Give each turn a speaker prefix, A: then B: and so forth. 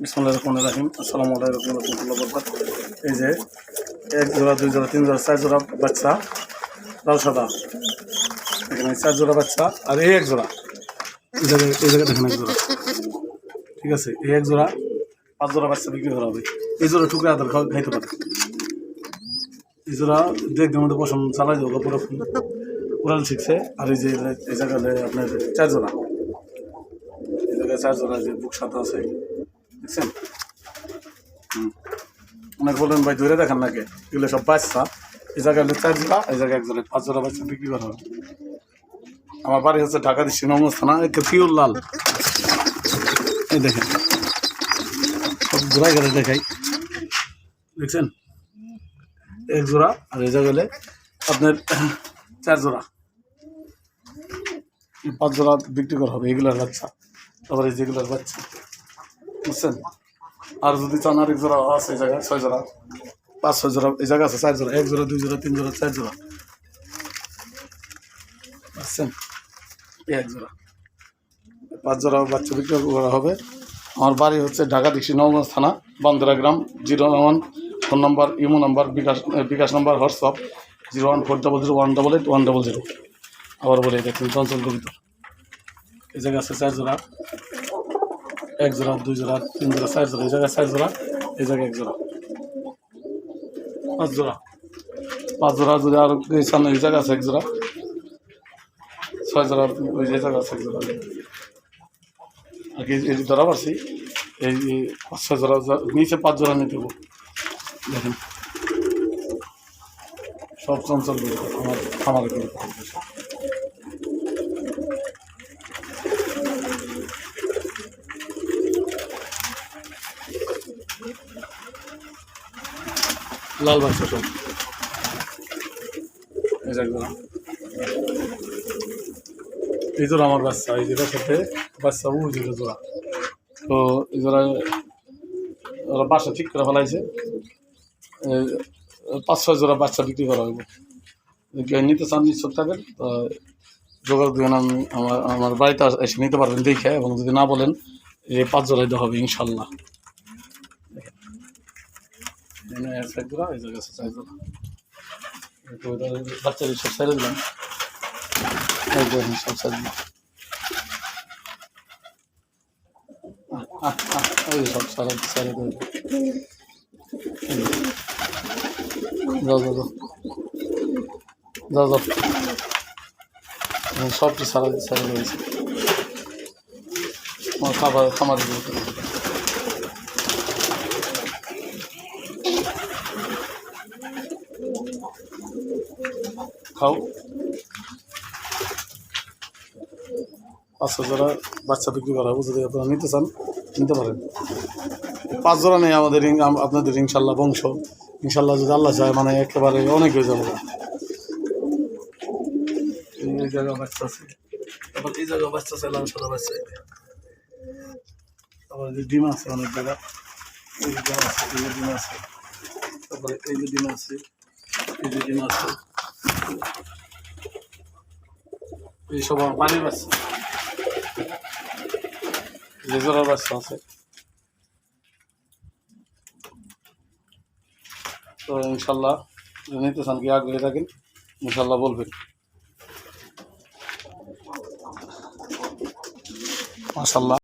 A: বিসমিল্লাহির রহমানির রহিম। আসসালামু আলাইকুম ওয়া রাহমাতুল্লাহি ওয়া বারাকাতুহু। এই যে এক জোড়া, দুই জোড়া, তিন জোড়া, চার জোড়া বাচ্চা লাল সাদা, এখানে চার জোড়া বাচ্চা, আর এই এক জোড়া, এই জায়গায় দেখেন এক জোড়া, ঠিক আছে। এই এক জোড়া, পাঁচ জোড়া বাচ্চা বিক্রি করা হবে। এই জোড়া টুকরা আদার খাইতে পারে। এই জোড়া দু একদিনের মধ্যে পছন্দ চালাই যাবো, পুরো উড়াল শিখছে। আর এই যে এই জায়গায় আপনার চার জোড়া, এই জায়গায় চার জোড়া, যে বুক সাদা আছে দেখছেন। অনেক বলবেন ভাই ধরে দেখান নাকি, এগুলো সব বাচ্চা। এই জায়গায় চার জোড়া, এই জায়গায় এক জোড়া, পাঁচ জোড়া বাচ্চা বিক্রি করা হবে। আমার বাড়ি হচ্ছে ঢাকা ডিস্ট্রিক্ট নওগাঁ থানা, একটা পিওর লাল। এই দেখেন সব ঘোরাই গেলে দেখাই, দেখছেন এক জোড়া। আর এই জায়গায় আপনার চার জোড়া, পাঁচ জোড়া বিক্রি করা হবে এগুলার বাচ্চা। তারপরে যেগুলার বাচ্চা, বুঝছেন। আর যদি চান আরেক জোড়া আছে, এই জায়গায় ছয় জোড়া, পাঁচ ছয় জোড়া, এই জায়গা আছে চার জোড়া, এক জোড়া, দুই জোড়া, তিন জোড়া, চার জোড়া, বুঝছেন। এক জোড়া, পাঁচ জোড়া বাচ্চা বিক্রি করা হবে। আমার বাড়ি হচ্ছে ঢাকা ডিস্ট্রিক্ট নওগাঁ থানা, বান্দরা গ্রাম। 01 ফোন নাম্বার, ইমো নাম্বার, বিকাশ নাম্বার, হোয়াটসঅ্যাপ 014001881000। আবার বলে দেখুন চঞ্চল ভিতর। এই জায়গায় আছে চার জোড়া, এক জোড়া, দুই জোড়া, তিন জোড়া, চার জোড়া, এই জায়গায় চার জোড়া, এই জায়গায় এক জোড়া, পাঁচ জোড়া। পাঁচ জোড়া যদি আর সামনে এই জায়গা আছে এক জোড়া, ছয় জোড়া, ওই যে জায়গা আছে এক জোড়া। আর কি এই ধরা পারছি, এই পাঁচ ছয় জোড়া নিচে পাঁচ জোড়া নিয়ে দেবো। দেখেন সব চঞ্চল আমার খামারে করে লাল বাচ্চা সব। এই জায়গা এই জোড়া আমার বাচ্চা, এই যেটার সাথে বাচ্চা ওই যেটা জোড়া। তো এই জোড়া ওরা বাসা ঠিক করে ফেলাইছে। পাঁচ ছয় জোড়া বাচ্চা বিক্রি করা হবে। নিতে চান নিশ্চয় থাকেন, তো যোগাযোগ দেবেন। আমি আমার বাড়িতে এসে নিতে পারবেন দেখে, এবং যদি না বলেন এই পাঁচ জোড়াই দেওয়া হবে ইনশাল্লাহ। এক জোড়া, এই জায়গায় আছে চার জোড়া। বাচ্চাদের সব ছেড়ে দিলাম, সব ছেড়ে দিলাম, সব ছেড়ে দেবে। যাও যাও যাও যাও যাও, সবটি ছেড়ে রয়েছে। আমার খামার খাও। পাঁচশো জোড়া বাচ্চা বিক্রি করা হবে, যদি আপনারা নিতে চান নিতে পারেন। পাঁচ জোড়া নেই আমাদের, আপনাদের ইনশাল্লাহ বংশ, ইনশাল্লাহ যদি আল্লাহ চায়, মানে একেবারে অনেক হয়ে যাবে। এই জায়গা বাচ্চা আছে, তারপর এই জায়গা বাচ্চা আছে, লাল সাদা বাচ্চা। তারপরে যে ডিম আছে অনেক জায়গা, এই যে ডিম আছে, এই যে ডিম আছে, তারপরে এই যে ডিম আছে, এই যে ডিম আছে, এইসব আমার পানির বাচ্চা, যে জোড়ার বাচ্চা আছে। তো ইনশাল্লাহ নিতে চান কি আগ্রহী থাকেন, ইনশাল্লাহ বলবেন। মাশাল্লাহ।